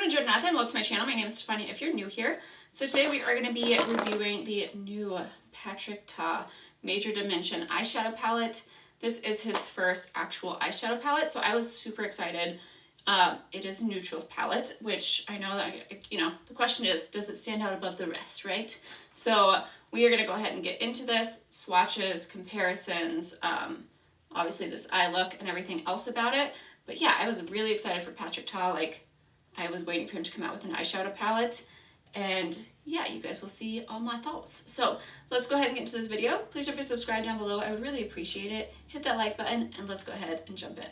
enjoyed nothing, welcome to my channel. My name is Stefania if you're new here. So today we are going to be reviewing the new Patrick Ta Major Dimension eyeshadow palette. This is his first actual eyeshadow palette, so I was super excited. It is a neutrals palette, which I know that, you know, the question is, does it stand out above the rest, right? So we are going to go ahead and get into this, swatches, comparisons, obviously this eye look and everything else about it. But yeah, I was really excited for Patrick Ta. Like, I was waiting for him to come out with an eyeshadow palette. And yeah, you guys will see all my thoughts. So let's go ahead and get into this video. Please don't forget to subscribe down below. I would really appreciate it. Hit that like button and let's go ahead and jump in.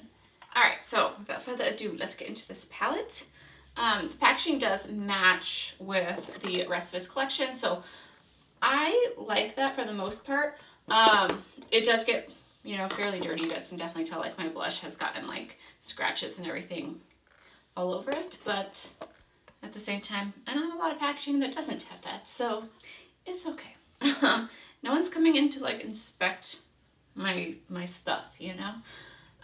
All right, so without further ado, let's get into this palette. The packaging does match with the rest of his collection, so I like that for the most part. It does get, you know, fairly dirty. You guys can definitely tell, like, my blush has gotten like scratches and everything all over it, but at the same time, I don't have a lot of packaging that doesn't have that, so it's okay. No one's coming in to like inspect my stuff, you know.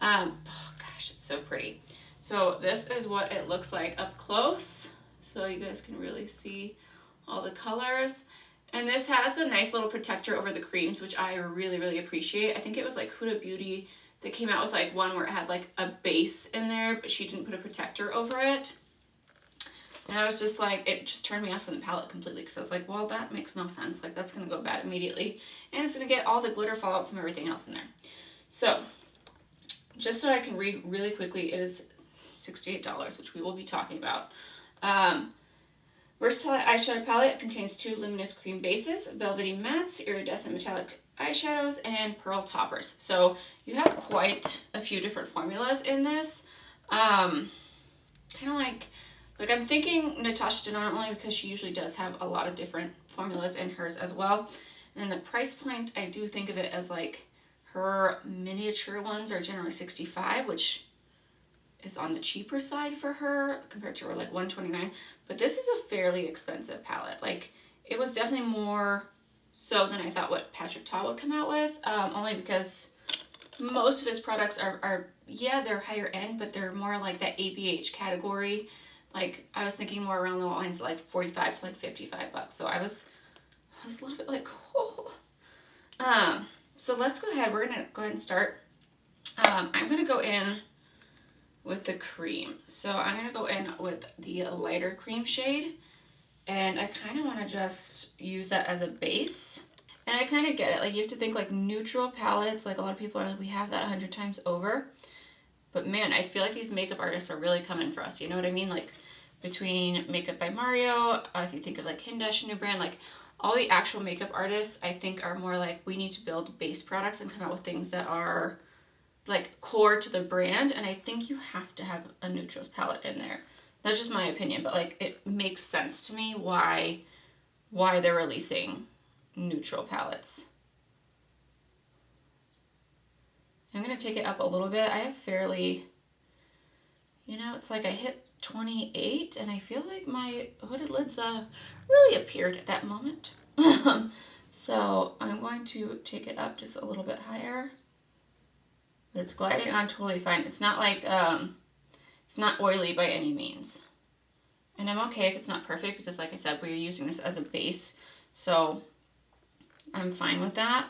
Oh gosh, it's so pretty. So this is what it looks like up close, so you guys can really see all the colors. And this has the nice little protector over the creams, which I really appreciate. I think it was like Huda Beauty that came out with like one where it had like a base in there, but she didn't put a protector over it. And I was just like, it just turned me off from the palette completely, because I was like, well, that makes no sense. Like, that's going to go bad immediately. And it's going to get all the glitter fallout from everything else in there. So, just so I can read really quickly, it is $68, which we will be talking about. Versatile eyeshadow palette contains 2 luminous cream bases, velvety mattes, iridescent metallic eyeshadows, and pearl toppers. So you have quite a few different formulas in this. Kind of like I'm thinking Natasha Denona, only because she usually does have a lot of different formulas in hers as well. And then the price point, I do think of it as like her miniature ones are generally $65, which is on the cheaper side for her compared to her like $129. But this is a fairly expensive palette. Like, it was definitely more so than I thought what Patrick Ta would come out with, only because most of his products are yeah, they're higher end, but they're more like that ABH category. Like, I was thinking more around the lines of like 45 to like 55 bucks. So I was a little bit like, oh. So let's go ahead. We're gonna go ahead and start. I'm gonna go in with the cream. So I'm gonna go in with the lighter cream shade, and I kind of want to just use that as a base. And I kind of get it. Like, you have to think like neutral palettes. Like, a lot of people are like, we have that 100 times over. But man, I feel like these makeup artists are really coming for us. You know what I mean? Like, between Makeup by Mario, if you think of like Hindash, new brand, like all the actual makeup artists, I think are more like, we need to build base products and come out with things that are like core to the brand. And I think you have to have a neutrals palette in there. That's just my opinion, but like, it makes sense to me why they're releasing neutral palettes. I'm going to take it up a little bit. I have fairly, you know, it's like I hit 28 and I feel like my hooded lids really appeared at that moment. So I'm going to take it up just a little bit higher. But it's gliding on totally fine. It's not like, it's not oily by any means. And I'm okay if it's not perfect, because like I said, we're using this as a base. So I'm fine with that.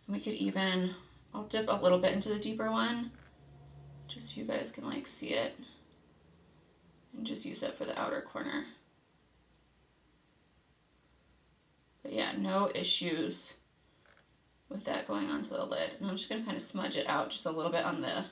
We could even, I'll dip a little bit into the deeper one, just so you guys can like see it. And just use that for the outer corner. But yeah, no issues with that going onto the lid. And I'm just gonna kind of smudge it out just a little bit on the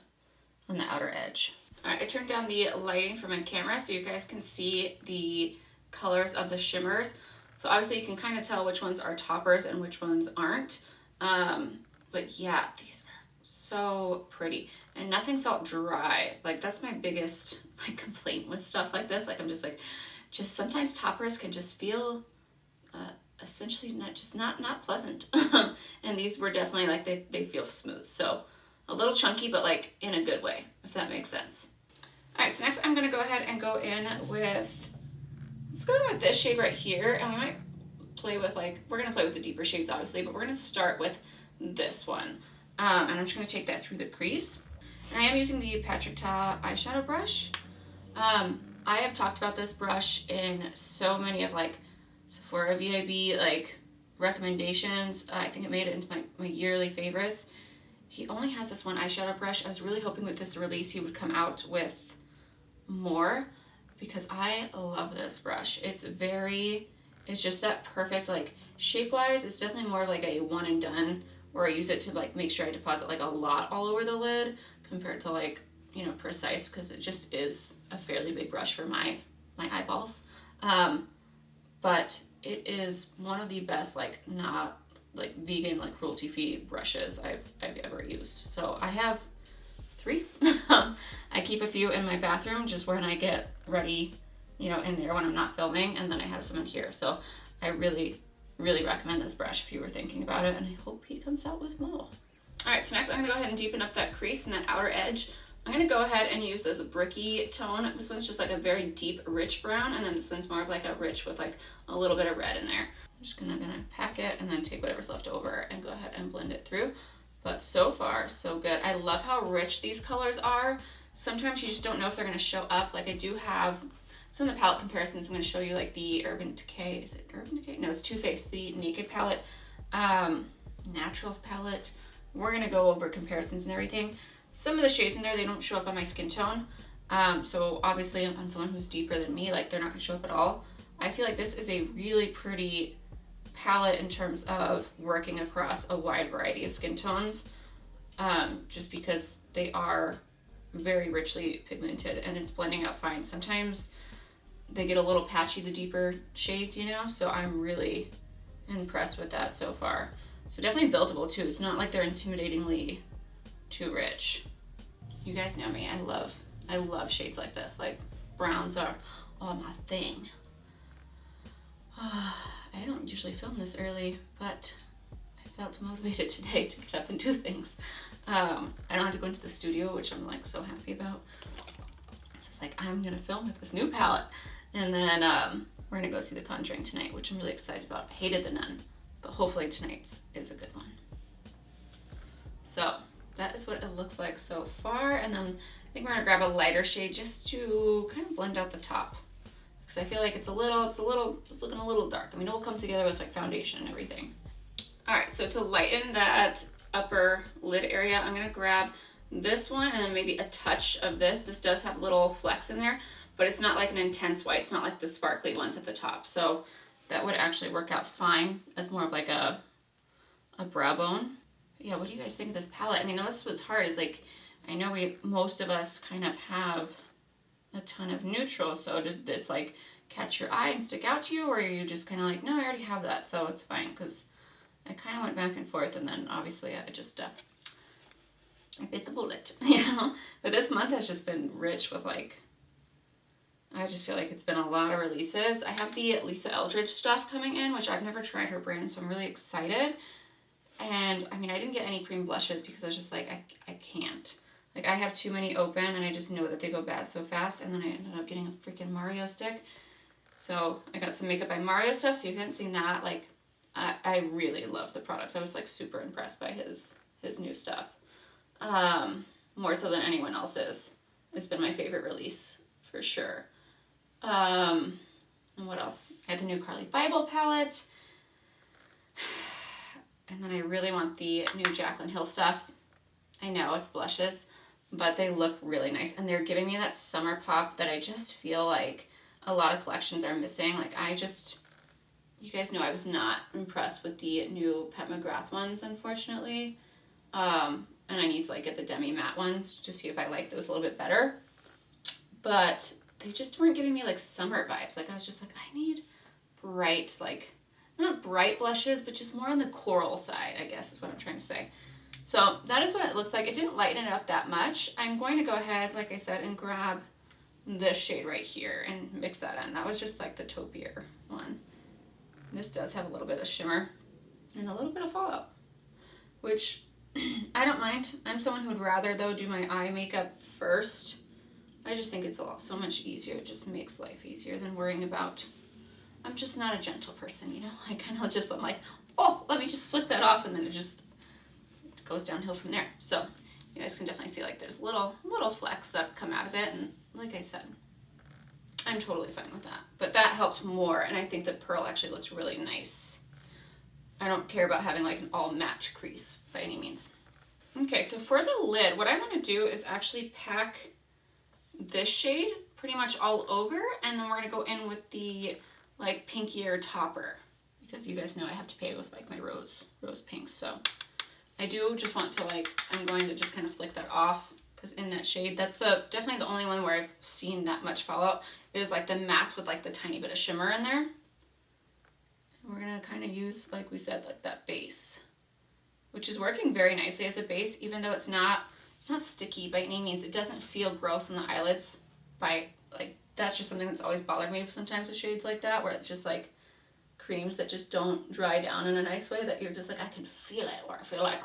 outer edge. All right, I turned down the lighting for my camera so you guys can see the colors of the shimmers. So obviously you can kind of tell which ones are toppers and which ones aren't. But yeah, these are so pretty. And nothing felt dry. Like, that's my biggest like complaint with stuff like this. Like, I'm just like, just sometimes toppers can just feel essentially not pleasant. And these were definitely like, they feel smooth. So a little chunky, but like in a good way, if that makes sense. All right, so next I'm gonna go ahead and go in with, let's go in with this shade right here. And we might play with like, we're gonna play with the deeper shades obviously, but we're gonna start with this one. And I'm just gonna take that through the crease. And I am using the Patrick Ta eyeshadow brush. I have talked about this brush in so many of like Sephora VIB like recommendations. I think it made it into my yearly favorites. He only has this one eyeshadow brush. I was really hoping with this release he would come out with more because I love this brush. It's just that perfect, like shape-wise, it's definitely more of like a one and done where I use it to like make sure I deposit like a lot all over the lid compared to like, you know, Precise, because it just is a fairly big brush for my eyeballs. But it is one of the best, like not like vegan, like cruelty free brushes I've ever used. So I have 3. I keep a few in my bathroom just when I get ready, you know, in there when I'm not filming, and then I have some in here. So I really, really recommend this brush if you were thinking about it, and I hope he comes out with more. Alright, so next I'm going to go ahead and deepen up that crease and that outer edge. I'm going to go ahead and use this bricky tone. This one's just like a very deep, rich brown, and then this one's more of like a rich with like a little bit of red in there. I'm just gonna pack it and then take whatever's left over and go ahead and blend it through. But so far, so good. I love how rich these colors are. Sometimes you just don't know if they're going to show up. Like I do have some of the palette comparisons. I'm going to show you like the Urban Decay. Is it Urban Decay? No, it's Too Faced, the Naked palette, Naturals palette. We're going to go over comparisons and everything. Some of the shades in there, they don't show up on my skin tone. So obviously on someone who's deeper than me, like they're not going to show up at all. I feel like this is a really pretty palette in terms of working across a wide variety of skin tones, just because they are very richly pigmented and it's blending out fine. Sometimes they get a little patchy, the deeper shades, you know, so I'm really impressed with that so far. So definitely buildable too. It's not like they're intimidatingly too rich. You guys know me, I love shades like this. Like browns are all my thing. I don't usually film this early, but I felt motivated today to get up and do things. I don't have to go into the studio, which I'm like so happy about. So it's like, I'm gonna film with this new palette. And then we're gonna go see The Conjuring tonight, which I'm really excited about. I hated The Nun, but hopefully tonight's is a good one. So that is what it looks like so far. And then I think we're gonna grab a lighter shade just to kind of blend out the top. Because I feel like it's looking a little dark. I mean, it will come together with like foundation and everything. All right, so to lighten that upper lid area, I'm gonna grab this one and then maybe a touch of this. This does have little flecks in there, but it's not like an intense white. It's not like the sparkly ones at the top. So that would actually work out fine as more of like a brow bone. But yeah, what do you guys think of this palette? I mean, that's what's hard is like, I know most of us kind of have a ton of neutral, so does this like catch your eye and stick out to you, or are you just kind of like, no, I already have that, so it's fine? Because I kind of went back and forth, and then obviously I just I bit the bullet, you know. But this month has just been rich with like, I just feel like it's been a lot of releases. I have the Lisa Eldridge stuff coming in, which I've never tried her brand, so I'm really excited. And I mean, I didn't get any cream blushes because I was just like, I can't. Like, I have too many open, and I just know that they go bad so fast, and then I ended up getting a freaking Mario stick. So I got some Makeup by Mario stuff, so if you haven't seen that, like, I really love the products. I was, like, super impressed by his new stuff. More so than anyone else's. It's been my favorite release, for sure. And what else? I had the new Carly Bible palette. And then I really want the new Jaclyn Hill stuff. I know, it's blushes, but they look really nice, and they're giving me that summer pop that I just feel like a lot of collections are missing. Like, you guys know I was not impressed with the new Pat McGrath ones, unfortunately, and I need to like get the demi matte ones to see if I like those a little bit better, but they just weren't giving me like summer vibes. Like, I was just like, I need bright, like, not bright blushes, but just more on the coral side, I guess is what I'm trying to say. So that is what it looks like. It didn't lighten it up that much. I'm going to go ahead, like I said, and grab this shade right here and mix that in. That was just like the taupier one. This does have a little bit of shimmer and a little bit of fallout, which I don't mind. I'm someone who would rather, though, do my eye makeup first. I just think it's so much easier. It just makes life easier than worrying about. I'm just not a gentle person, you know? I kind of just, I'm like, oh, let me just flick that off, and then it goes downhill from there. So you guys can definitely see like there's little flecks that come out of it, and like I said, I'm totally fine with that. But that helped more, and I think the pearl actually looks really nice. I don't care about having like an all matte crease by any means. Okay, so for the lid, what I want to do is actually pack this shade pretty much all over, and then we're going to go in with the like pinkier topper, because you guys know I have to pay with like my rose pinks. So I do just want to like, I'm going to just kind of flick that off, because in that shade, that's definitely the only one where I've seen that much fallout, is like the mattes with like the tiny bit of shimmer in there. And we're gonna kind of use, like we said, like that base, which is working very nicely as a base, even though it's not sticky by any means. It doesn't feel gross on the eyelids. That's just something that's always bothered me sometimes with shades like that, where it's just like creams that just don't dry down in a nice way, that you're just like, I can feel it, or I feel like,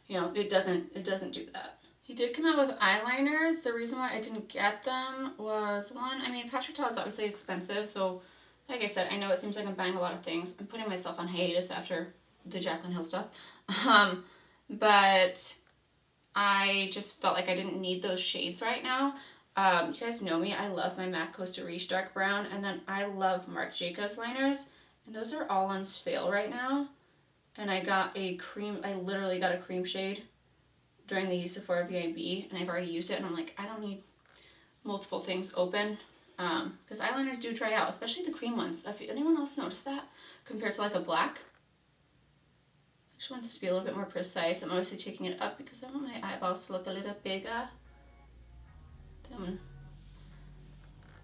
you know, it doesn't do that. He did come out with eyeliners. The reason why I didn't get them was, one, I mean, Patrick Ta is obviously expensive, so like I said, I know it seems like I'm buying a lot of things. I'm putting myself on hiatus after the Jaclyn Hill stuff. But I just felt like I didn't need those shades right now. You guys know me, I love my MAC Costa Riche dark brown, and then I love Marc Jacobs liners, and those are all on sale right now. And I got a cream, I literally got a cream shade during the Sephora VIB, and I've already used it, and I'm like, I don't need multiple things open, because eyeliners do dry out, especially the cream ones. If anyone else noticed that compared to like a black, I just want this to be a little bit more precise. I'm obviously taking it up because I want my eyeballs to look a little bigger than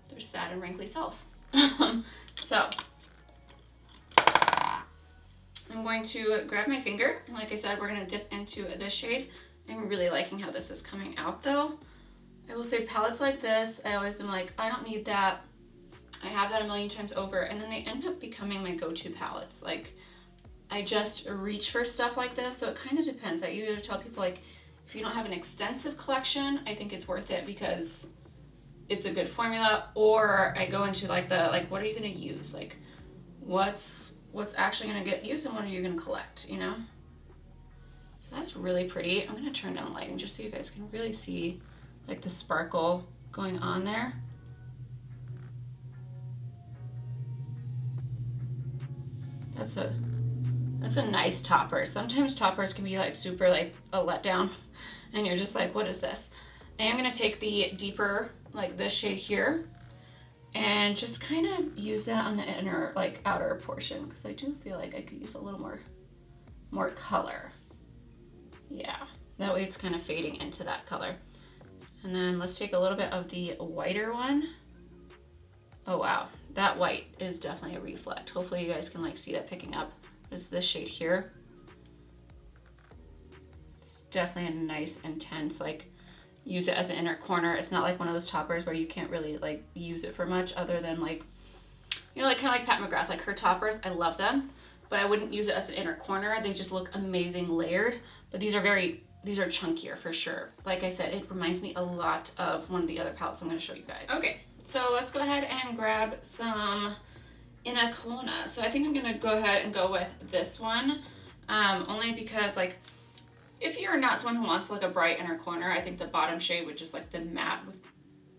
their sad and wrinkly selves. So I'm going to grab my finger, and like I said, we're going to dip into this shade. I'm really liking how this is coming out though. I will say palettes like this, I always am like, I don't need that. I have that a million times over, and then they end up becoming my go-to palettes. Like, I just reach for stuff like this, so it kind of depends. I usually tell people, like, if you don't have an extensive collection, I think it's worth it because it's a good formula. Or I go into like what are you gonna use? Like, what's actually gonna get used, and what are you gonna collect, you know? So that's really pretty. I'm gonna turn down the lighting just so you guys can really see like the sparkle going on there. That's a nice topper. Sometimes toppers can be like super like a letdown, and you're just like, what is this? I am gonna take the deeper, like this shade here, and just kind of use that on the inner, like outer portion, because I do feel like I could use a little more color. Yeah, that way it's kind of fading into that color. And then let's take a little bit of the whiter one. Oh wow, that white is definitely a reflect. Hopefully you guys can like see that picking up. There's this shade here. It's definitely a nice, intense, like, use it as an inner corner. It's not like one of those toppers where you can't really like use it for much other than like, you know, like kind of like Pat McGrath, like her toppers, I love them, but I wouldn't use it as an inner corner. They just look amazing layered, but these are chunkier for sure. Like I said, it reminds me a lot of one of the other palettes I'm going to show you guys. Okay, so let's go ahead and grab some inner corner. So I think I'm going to go ahead and go with this one, only because like, if you're not someone who wants like a bright inner corner, I think the bottom shade with just like the matte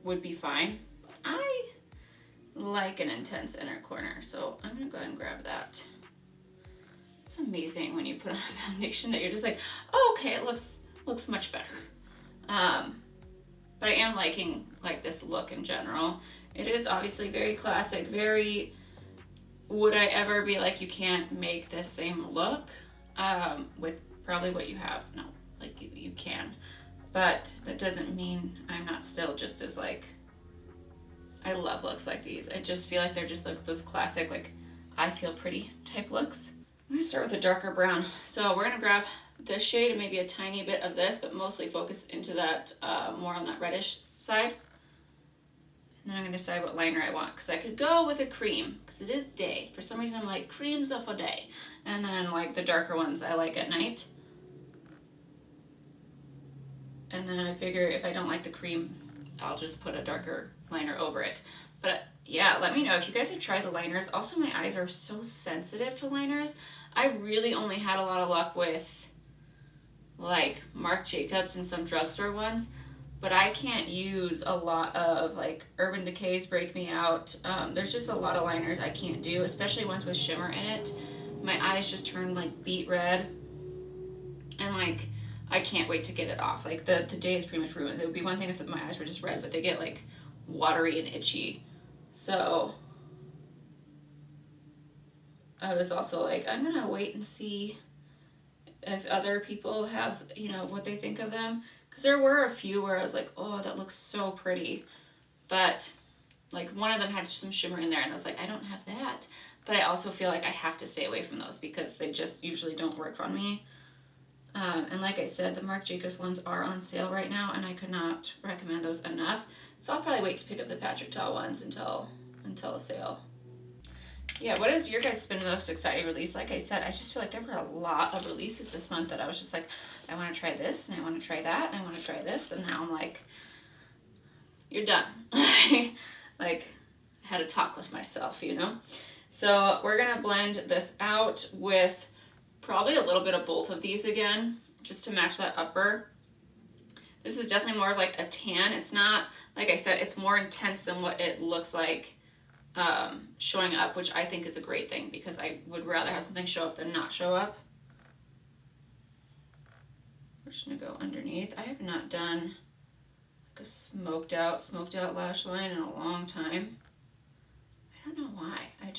would be fine. But I like an intense inner corner, so I'm going to go ahead and grab that. It's amazing when you put on a foundation that you're just like, oh, okay, it looks much better. But I am liking like this look in general. It is obviously very classic, very, would I ever be like, you can't make this same look with probably what you have? No, like you can, but that doesn't mean I'm not still just as like, I love looks like these. I just feel like they're just like those classic, like, I feel pretty type looks. I'm gonna start with a darker brown. So we're gonna grab this shade and maybe a tiny bit of this, but mostly focus into that, more on that reddish side. And then I'm gonna decide what liner I want, because I could go with a cream, because it is day. For some reason I'm like, creams are for day. And then like the darker ones I like at night. And then I figure if I don't like the cream, I'll just put a darker liner over it. But yeah, let me know if you guys have tried the liners. Also, my eyes are so sensitive to liners. I really only had a lot of luck with like Marc Jacobs and some drugstore ones. but I can't use a lot of like Urban Decay's Break Me Out. There's just a lot of liners I can't do, especially ones with shimmer in it. My eyes just turn like beet red, and like I can't wait to get it off. Like the day is pretty much ruined. It would be one thing if my eyes were just red, but they get like watery and itchy. So I was also like, I'm gonna wait and see if other people have, you know, what they think of them. Because there were a few where I was like, oh, that looks so pretty. But like one of them had some shimmer in there and I was like, I don't have that. But I also feel like I have to stay away from those because they just usually don't work on me. And like I said, the Marc Jacobs ones are on sale right now and I could not recommend those enough. So I'll probably wait to pick up the Patrick Ta ones until a sale. Yeah, what is your guys' been the most exciting release? Like I said, I just feel like there were a lot of releases this month that I was just like, I want to try this, and I want to try that, and I want to try this, and now I'm like, you're done. Like, I had a talk with myself, you know? So we're going to blend this out with probably a little bit of both of these again, just to match that upper. This is definitely more of like a tan. It's not, like I said, it's more intense than what it looks like showing up, which I think is a great thing because I would rather have something show up than not show up. We're just gonna go underneath. I have not done like a smoked out lash line in a long time. I don't know why. I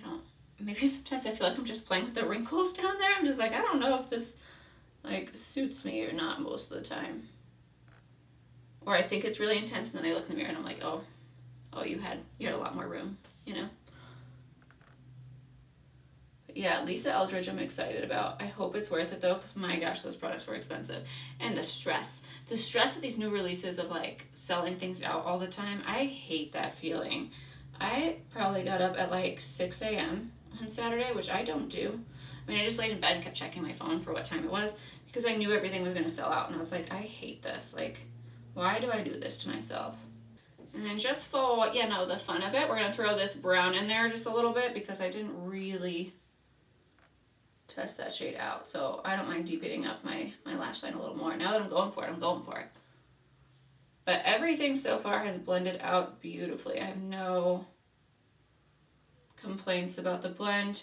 don't, maybe sometimes I feel like I'm just playing with the wrinkles down there. I'm just like, I don't know if this like suits me or not most of the time. Or I think it's really intense and then I look in the mirror and I'm like, oh, you had a lot more room, you know? But yeah, Lisa Eldridge I'm excited about. I hope it's worth it though, because my gosh, those products were expensive. And the stress of these new releases of like selling things out all the time, I hate that feeling. I probably got up at like 6 a.m. on Saturday, which I don't do. I mean, I just laid in bed and kept checking my phone for what time it was because I knew everything was going to sell out. And I was like, I hate this. Like, why do I do this to myself? And then just for, you know, the fun of it, we're going to throw this brown in there just a little bit because I didn't really test that shade out. So I don't mind deepening up my lash line a little more. Now that I'm going for it, I'm going for it. But everything so far has blended out beautifully. I have no complaints about the blend.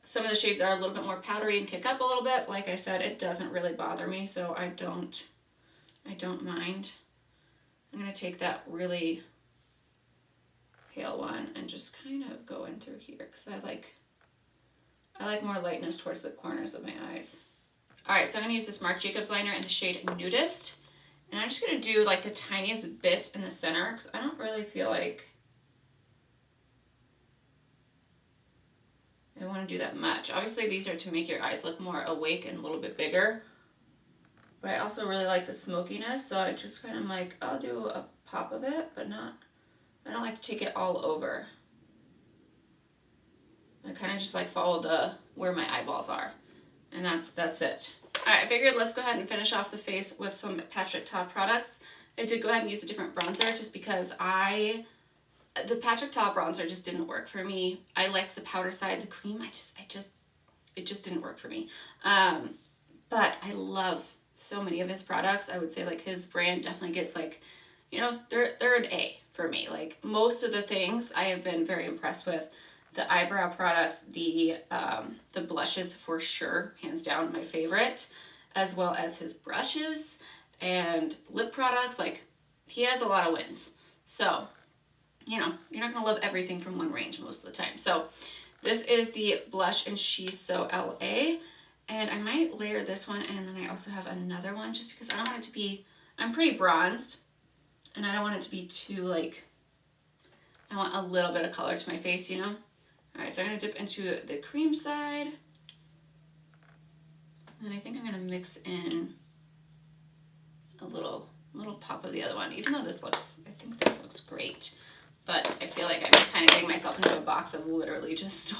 Some of the shades are a little bit more powdery and kick up a little bit. Like I said, it doesn't really bother me, so I don't mind. I'm going to take that really pale one and just kind of go in through here because I like more lightness towards the corners of my eyes. All right, so I'm going to use this Marc Jacobs liner in the shade Nudist. And I'm just going to do like the tiniest bit in the center because I don't really feel like I want to do that much. Obviously, these are to make your eyes look more awake and a little bit bigger. But I also really like the smokiness, so I just kind of like, I'll do a pop of it, but not, I don't like to take it all over. I kind of just like follow where my eyeballs are. And that's it. All right, I figured let's go ahead and finish off the face with some Patrick Ta products. I did go ahead and use a different bronzer just because the Patrick Ta bronzer just didn't work for me. I liked the powder side, the cream, it just didn't work for me. But I love so many of his products. I would say like his brand definitely gets like, you know, they're an A for me. Like most of the things I have been very impressed with. The eyebrow products, the blushes for sure, hands down my favorite, as well as his brushes and lip products. Like he has a lot of wins. So, you know, you're not gonna love everything from one range most of the time. So this is the blush in She's So LA. And I might layer this one and then I also have another one just because I don't want it to be, I'm pretty bronzed and I don't want it to be too like, I want a little bit of color to my face, you know? All right, so I'm gonna dip into the cream side. And I think I'm gonna mix in a little pop of the other one, even though I think this looks great. But I feel like I'm kind of getting myself into a box of literally just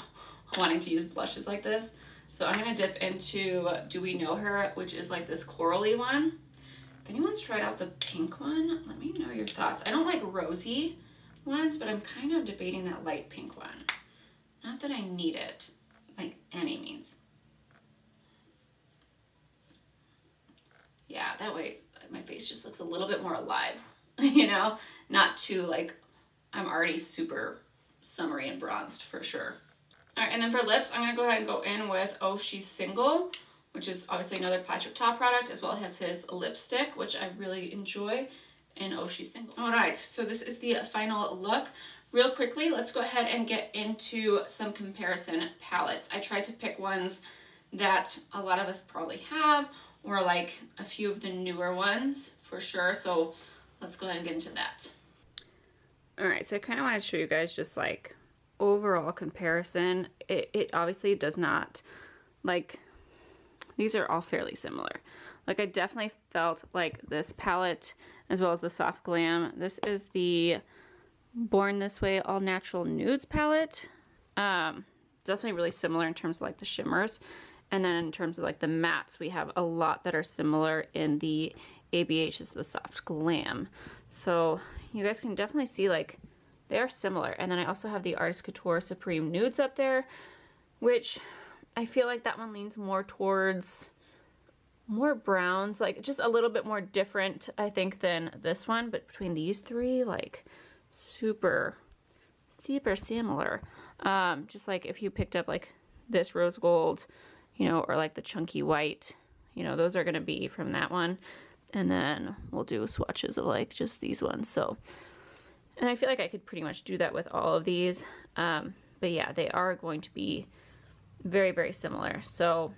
wanting to use blushes like this. So I'm gonna dip into Do We Know Her, which is like this corally one. If anyone's tried out the pink one, let me know your thoughts. I don't like rosy ones, but I'm kind of debating that light pink one. Not that I need it, by any means. Yeah, that way, my face just looks a little bit more alive, you know, not too like I'm already super summery and bronzed for sure. All right, and then for lips, I'm gonna go ahead and go in with Oh She's Single, which is obviously another Patrick Ta product, as well as his lipstick, which I really enjoy, and Oh She's Single. All right, so this is the final look. Real quickly, let's go ahead and get into some comparison palettes. I tried to pick ones that a lot of us probably have, or like a few of the newer ones for sure. So let's go ahead and get into that. All right, so I kind of want to show you guys just like overall comparison. It obviously does not, like, these are all fairly similar. Like, I definitely felt like this palette, as well as the Soft Glam, this is the Born This Way All Natural Nudes palette. Definitely really similar in terms of like the shimmers. And then in terms of like the mattes, we have a lot that are similar in the ABH is the Soft Glam. So you guys can definitely see like they're similar. And then I also have the Artist Couture Supreme Nudes up there, which I feel like that one leans more towards more browns, like just a little bit more different, I think, than this one. But between these three, like super similar. Just like if you picked up like this rose gold, you know, or like the chunky white, you know, those are going to be from that one. And then we'll do swatches of like just these ones. So, and I feel like I could pretty much do that with all of these. But yeah, they are going to be very similar. So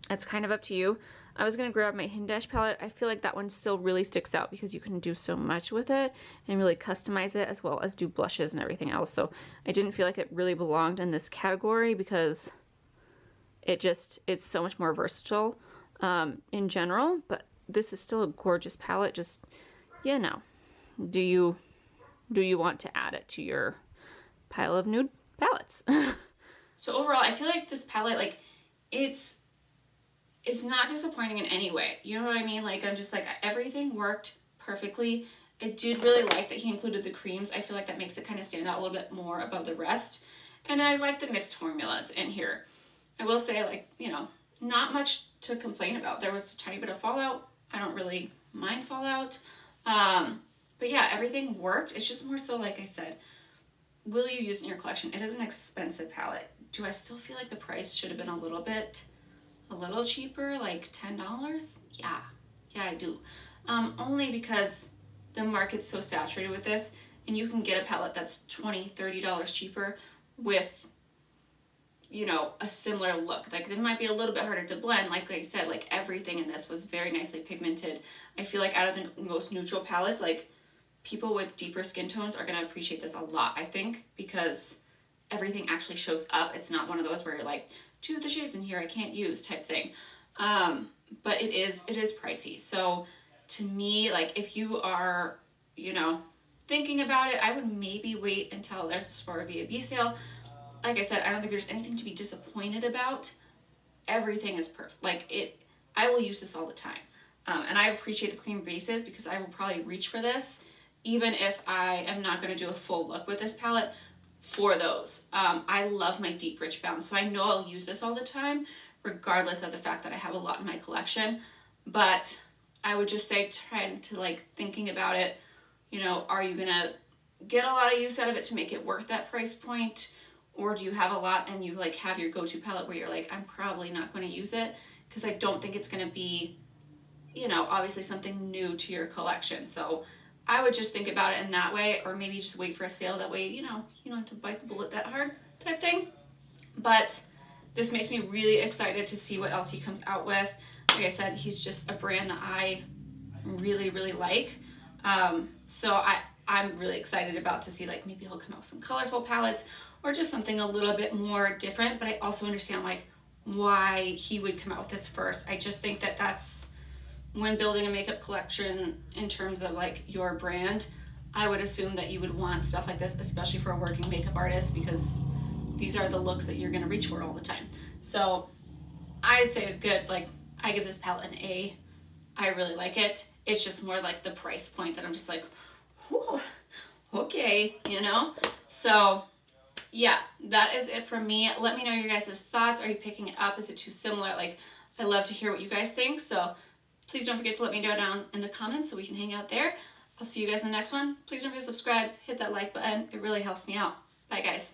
it's kind of up to you. I was going to grab my Hindash palette. I feel like that one still really sticks out because you can do so much with it and really customize it, as well as do blushes and everything else. So I didn't feel like it really belonged in this category because it's so much more versatile in general. But this is still a gorgeous palette. Just, you know, do you want to add it to your pile of nude palettes? So overall, I feel like this palette, like, it's not disappointing in any way. You know what I mean? Like, I'm just like, everything worked perfectly. I did really like that he included the creams. I feel like that makes it kind of stand out a little bit more above the rest. And I like the mixed formulas in here. I will say, like, you know, not much to complain about. There was a tiny bit of fallout. I don't really mind fallout. But yeah, everything worked. It's just more so, like I said, will you use it in your collection? It is an expensive palette. Do I still feel like the price should have been a little cheaper, like $10? Yeah, I do. Only because the market's so saturated with this, and you can get a palette that's $20, $30 cheaper with, you know, a similar look. Like, it might be a little bit harder to blend. Like I said, like, everything in this was very nicely pigmented. I feel like out of the most neutral palettes, like, people with deeper skin tones are going to appreciate this a lot, I think, because everything actually shows up. It's not one of those where you're like, 2 of the shades in here I can't use type thing. But it is pricey. So to me, like, if you are, you know, thinking about it, I would maybe wait until there's a Sephora VIB sale. Like I said, I don't think there's anything to be disappointed about. Everything is perfect. Like, I will use this all the time. And I appreciate the cream bases because I will probably reach for this, even if I am not going to do a full look with this palette for those. I love my deep rich bound, so I know I'll use this all the time, regardless of the fact that I have a lot in my collection. But I would just say, trying to, like, thinking about it, you know, are you going to get a lot of use out of it to make it worth that price point? Or do you have a lot and you, like, have your go-to palette where you're like, I'm probably not going to use it because I don't think it's going to be, you know, obviously something new to your collection. So I would just think about it in that way, or maybe just wait for a sale. That way, you know, you don't have to bite the bullet that hard type thing. But this makes me really excited to see what else he comes out with. Like I said, he's just a brand that I really like. So I'm really excited about to see, like, maybe he'll come out with some colorful palettes or just something a little bit more different. But I also understand, like, why he would come out with this first. I just think that that's, when building a makeup collection in terms of, like, your brand, I would assume that you would want stuff like this, especially for a working makeup artist, because these are the looks that you're going to reach for all the time. So I'd say a good, like, I give this palette an A. I really like it. It's just more like the price point that I'm just like, whew, okay, you know? So yeah, that is it for me. Let me know your guys' thoughts. Are you picking it up? Is it too similar? Like, I love to hear what you guys think. So Please don't forget to let me know down in the comments so we can hang out there. I'll see you guys in the next one. Please don't forget to subscribe, hit that like button. It really helps me out. Bye guys.